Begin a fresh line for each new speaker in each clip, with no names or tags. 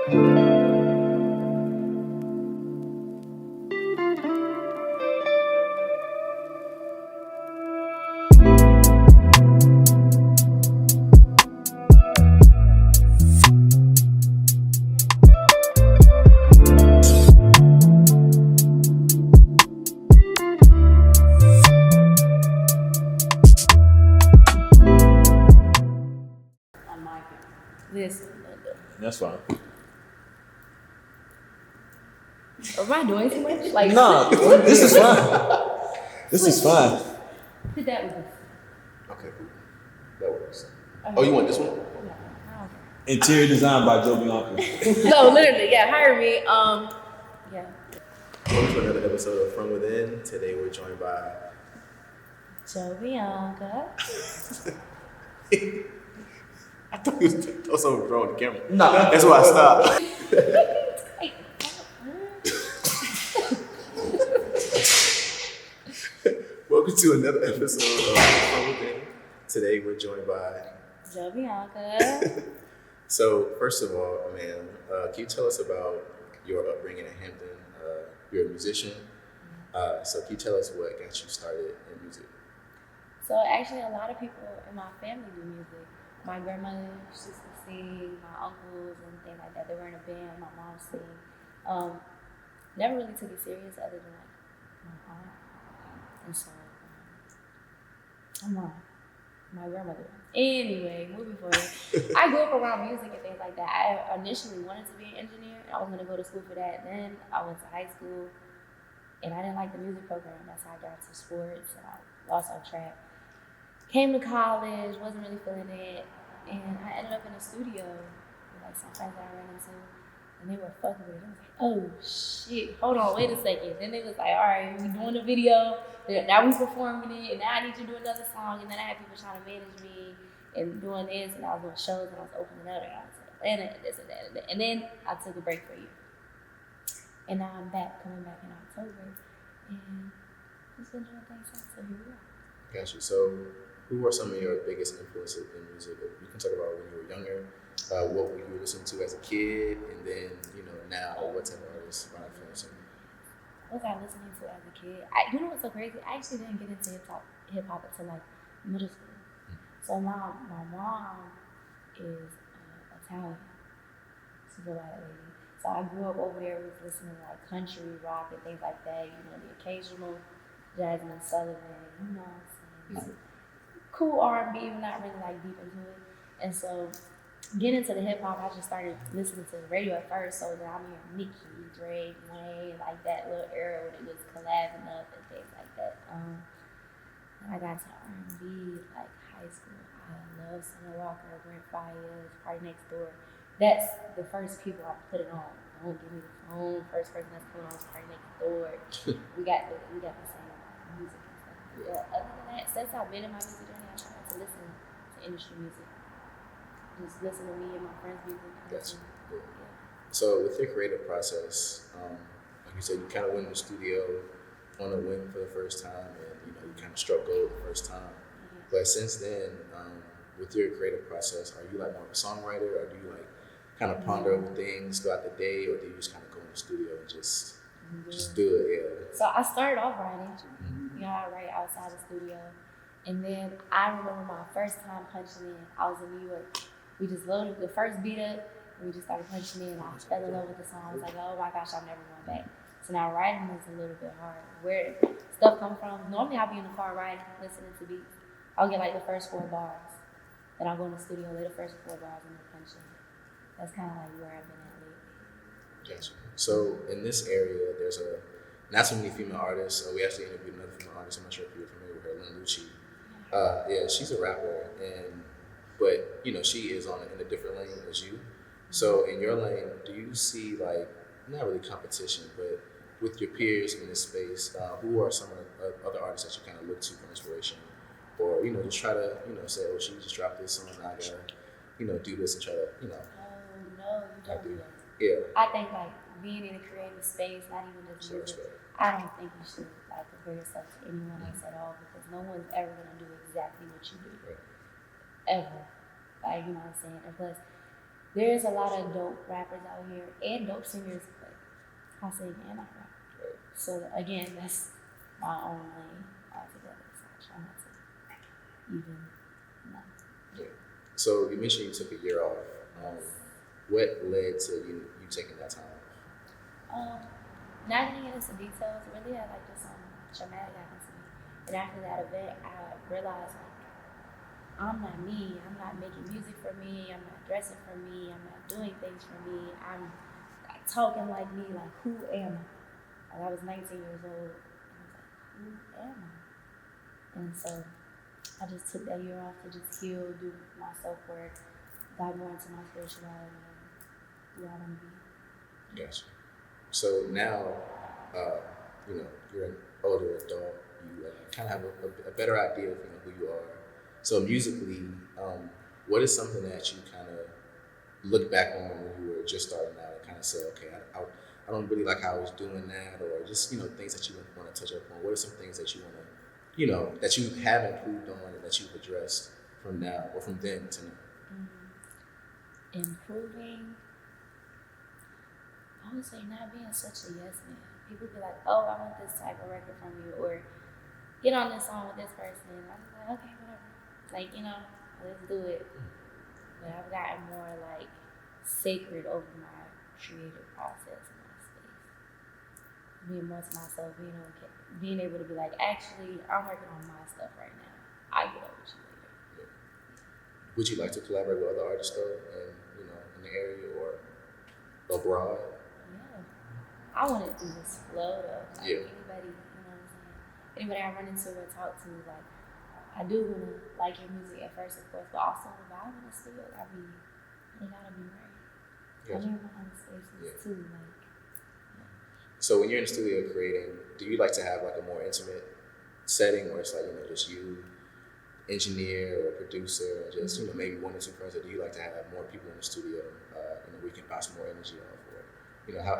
That's fine.
Am I doing too much? Like,
no, this is fine. This is fine.
Put that with us.
Okay, cool. That works. Oh, you want this one?
Interior design by Bianca.
No, literally, yeah. Hire me. Yeah.
Welcome to another episode of From Within. Today we're joined by
Bianca.
I thought you was someone throwing the camera.
No,
that's why I stopped. Welcome to another episode of From Within. Today we're joined by
Bianca.
So first of all, ma'am, can you tell us about your upbringing at Hampton? You're a musician, so can you tell us what got you started in music?
So actually, a lot of people in my family do music. My grandmother used to sing, my uncles and things like that. They were in a band. My mom sang. Never really took it serious other than like my aunt. And so, my grandmother. Anyway, moving forward. I grew up around music and things like that. I initially wanted to be an engineer. I was going to go to school for that. Then I went to high school and I didn't like the music program. That's how I got into sports and I lost on track. Came to college, wasn't really feeling it. And I ended up in a studio with like some friends that I ran into. And they were fucking with it. I was like, oh shit, hold on, wait a second. Then they was like, all right, we doing the video. Now we performing it, and now I need to do another song. And then I had people trying to manage me and doing this, and I was doing shows, and I was opening up, and I was like, Atlanta, and this and that, and that. And then I took a break for a year. And now I'm coming back in October, and just been doing things since, so here we are.
Got you. So who were some of your biggest influences in music? You can talk about when you were younger, what you were listening to as a kid, and then, now what type of artists are influencing you?
What was I listening to as a kid? You know what's so crazy? I actually didn't get into hip hop until like middle school. So my mom is Italian. She's a white lady. So I grew up over there with listening to like country, rock, and things like that. The occasional Jasmine Sullivan, cool R&B, but not really like deep into it. And so getting into the hip hop, I just started listening to the radio at first. So then I'm hearing Nicki, Drake, Wayne, like that little era when it was collabing up and things like that. And I got to R&B like high school. I love Summer Walker, Brent Fayez, Party Next Door. That's the first people I put it on. Don't give me the phone. First person that's put on is Party Next Door. we got the same music and stuff. But other than that, since I've been in my music journey, I tried to listen to industry music. Just listen to me and my friends' music.
That's good. Yeah. So with your creative process, like you said, you kind of went in the studio on a whim for the first time, and you kind of struck gold the first time. Mm-hmm. But since then, with your creative process, are you like more of a songwriter, or do you like kind of ponder over things throughout the day, or do you just kind of go in the studio and just do it? Yeah.
So I started off writing. Mm-hmm. I write outside the studio, and then I remember my first time punching in. I was in New York. We just loaded the first beat up, and we just started punching in. I fell in love with the song. I was like, oh my gosh, I'm never going back. So now writing is a little bit hard. Where stuff comes from, normally I'll be in the car writing, listening to beats. I'll get like the first 4 bars. Then I'll go in the studio, lay the first 4 bars, and then punch in. That's kind of like where I've been at lately.
Gotcha. So in this area, there's not so many female artists. We actually interviewed another female artist. I'm not sure if you're familiar with her, Lynn Lucci. Yeah, she's a rapper, but she is in a different lane as you. So in your lane, do you see like, not really competition, but with your peers in this space, who are some of the other artists that you kind of look to for inspiration, or just try to say, oh, she just dropped this song, I gotta do this and try to
Oh no, you don't do that.
Yeah.
I think like being in a creative space, not even just music. I don't think you should like compare yourself to anyone else at all, because no one's ever gonna do exactly what you do.
Right.
Ever. Like, you know what I'm saying? And plus, there's a lot of dope rappers out here and dope singers, but I sing and I rap.
Right.
So again, that's my own lane altogether. So I try not to even know.
Yeah. So you mentioned you took a year off. What led to you taking that time off?
Not getting into details, really had like just traumatic happened to me. And after that event, I realized like I'm not me. I'm not making music for me. I'm not dressing for me. I'm not doing things for me. I'm not talking like me. Like who am I? Like I was 19 years old, and I was like, who am I? And so I just took that year off to just heal, do my self work, dive more into my spirituality, and who I want to be.
Gotcha. So now, you're an older adult. You kind of have a better idea of who you are. So musically, what is something that you kind of look back on when you were just starting out and kind of say, okay, I don't really like how I was doing that, or just things that you want to touch up on. What are some things that you want to, that you have improved on and that you've addressed from now or from then to now?
Improving. I would say not being such a yes man. People be like, oh, I want this type of record from you, or get on this song with this person. I'm like, okay, whatever. Like, let's do it. But I've gotten more like sacred over my creative process in my space. Being more to myself, being able to be like, actually, I'm working on my stuff right now. I get over you later.
Yeah. Would you like to collaborate with other artists though, in the area or abroad?
I want it to just flow though. Like
Yeah.
anybody, what I'm saying? Anybody I run into or talk to, like, I do want to like your music at first, of course, but also the vibe in the studio, it gotta be right. I need my own spaces too, like.
So when you're in the studio creating, do you like to have like a more intimate setting where it's like, just you, engineer or producer, or just, maybe one or two friends, or do you like to have more people in the studio, we can bounce more energy off?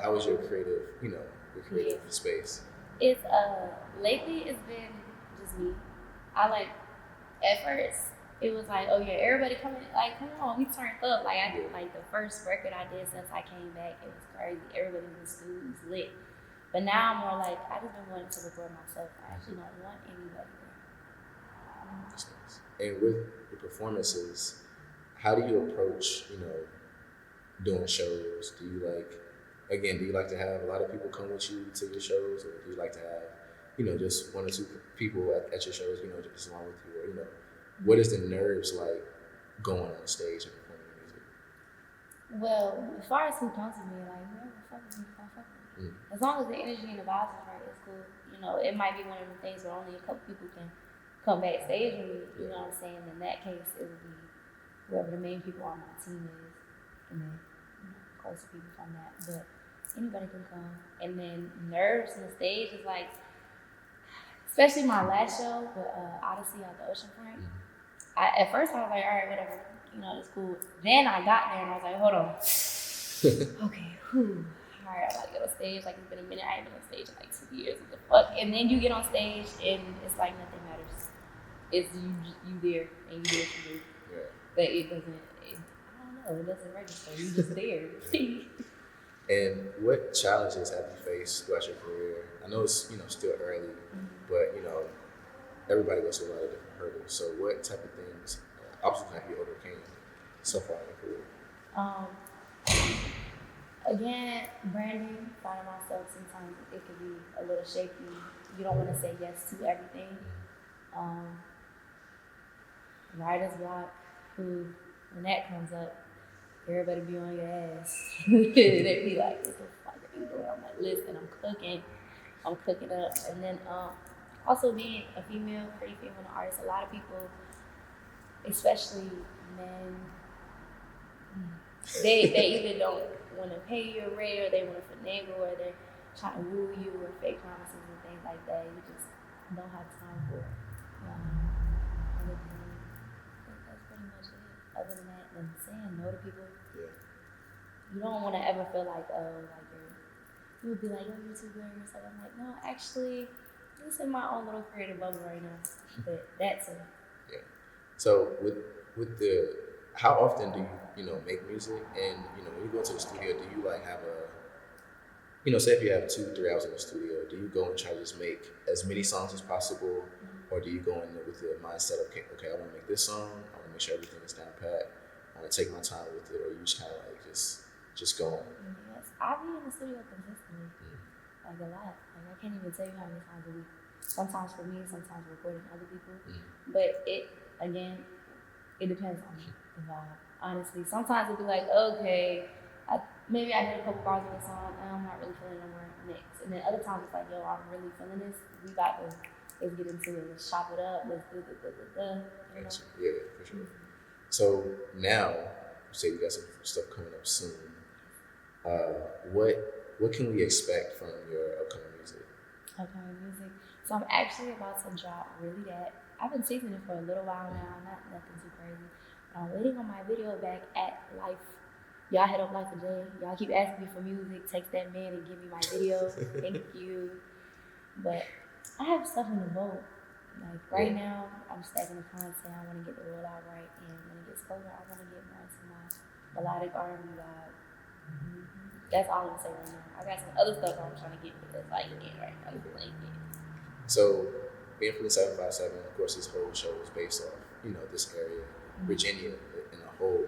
How is your creative, your creative space?
It's lately it's been just me. I like at first it was like, oh yeah, everybody come on, we turned up. Like I did like the first record I did since I came back, it was crazy. Everybody in the studio was lit. But now I'm more like I just been wanting to record myself. I actually don't want anybody there.
That's nice. And with the performances, how do you approach, doing shows? Do you like to have a lot of people come with you to your shows, or do you like to have, just one or two people at your shows, just along with you, or what is the nerves like going on stage and performing music?
Well, as far as who comes to me, like whoever fucks with me, fuck with me. As long as the energy and the vibes is right, it's cool. It might be one of the things where only a couple people can come backstage with me. You know what I'm saying? In that case, it would be whoever the main people on my team is, and then closer people from that. But anybody can come. And then nerves on the stage is like, especially my last show with Odyssey at the Oceanfront. At first I was like, all right, whatever, it's cool. Then I got there and I was like, hold on. Okay, whew. All right, I'm about to get on stage. Like, it's been a minute. I ain't been on stage in like 2 years. What the fuck? And then you get on stage and it's like nothing matters. It's you there and you do what you do.
Yeah.
But it doesn't, I don't know, it doesn't register. You just there.
And what challenges have you faced throughout your career? I know it's still early, but everybody goes through a lot of different hurdles. So what type of things, obstacles have you overcame so far in your career?
Again, branding, finding myself sometimes it could be a little shaky. You don't want to say yes to everything. Writer's block, when that comes up, everybody be on your ass. They be like, what the fuck are you doing? I'm like, listen, I'm cooking up. And then also being a pretty female artist, a lot of people, especially men, they either don't want to pay you a rate, or they want to finagle, or they're trying to woo you, or fake promises and things like that. You just don't have time for it. Other than that's pretty much it. Other than that, than saying no to people.
Yeah.
You don't want to ever feel like, you would be like, oh, you're too good or something. I'm like, no, actually, I'm just in my own little creative bubble right now. But that's it.
Yeah. So with the how often do you make music? And when you go to the studio, do you like have a say if you have 2-3 hours in the studio, do you go and try to just make as many songs as possible, or do you go in there with the mindset of okay, I want to make this song, I want to make sure everything is down pat, I want to take my time with it, or you just kind of like just go on?
Yes, I be in the studio consistently, like a lot. Like I can't even tell you how many times a week. Sometimes for me, sometimes recording other people. But it depends on the vibe. Honestly, sometimes it'll be like, okay, maybe I did a couple bars of the song, and I'm not really feeling no more next. And then other times it's like, yo, I'm really feeling this. We got to let's get into it. Let's chop it up. Let's do
Yeah, for sure. So now, you say you got some stuff coming up soon. What can we expect from your upcoming music?
Upcoming music. So I'm actually about to drop really that. I've been teasing it for a little while now, nothing too crazy. But I'm waiting on my video back at Life. Y'all hit up Life a day. Y'all keep asking me for music. Text that man and give me my video. Thank you. But I have stuff in the vault. Like right now, I'm stacking the content. I want to get the rollout right, and when it gets closer, I want to get more into my melodic R&B vibe. That's all I'm gonna say right now. I got some other stuff I'm trying to get, but that's like again right now.
So, being from the 757, of course, this whole show is based off this area, Virginia,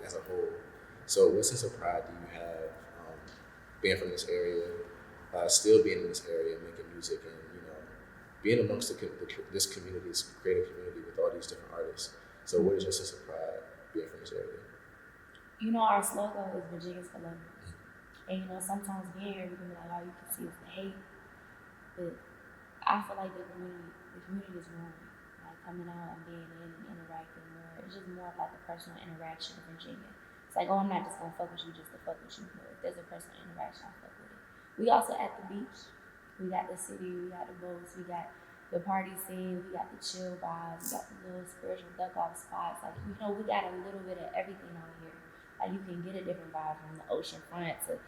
as a whole. So, what sense of pride do you have being from this area, still being in this area, making music, and being amongst this community, this creative community with all these different artists? So, what is your sense of pride being from this area?
Our slogan is Virginia's for London. And sometimes being here, we can be like, all you can see is the hate. But I feel like the community is growing. Like coming out and being in and interacting more. It's just more of like a personal interaction in Virginia. It's like, I'm not just gonna fuck with you just to fuck with you, but if there's a personal interaction, I fuck with it. We also at the beach. We got the city, we got the boats, we got the party scene, we got the chill vibes, we got the little spiritual duck off spots. Like, we got a little bit of everything out here. Like, you can get a different vibe from the ocean front to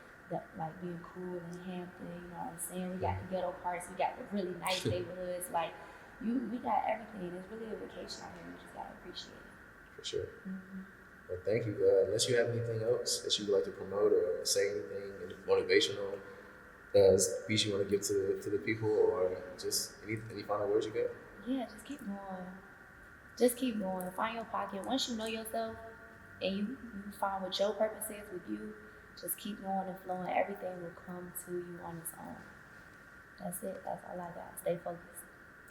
like being cool in Hampton, you know what I'm saying? We got the ghetto parts, we got the really nice neighborhoods. Like, we got everything. It's really a vacation out here. We just gotta appreciate it.
For sure. Well, thank you. Unless you have anything else that you would like to promote or say anything motivational speech you want to give to the people, or just any final words you got?
Yeah, just keep going. Just keep going. Find your pocket. Once you know yourself and you find what your purpose is with you, just keep going and flowing. Everything will come to you on its own. That's it. That's all I got. Stay focused.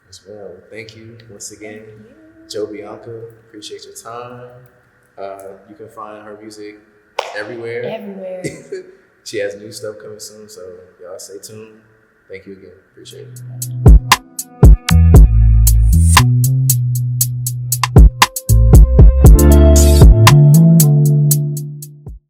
Yes, well, thank you once again. Joe Bianca, appreciate your time. You can find her music everywhere.
Everywhere.
She has new stuff coming soon, so y'all stay tuned. Thank you again. Appreciate it.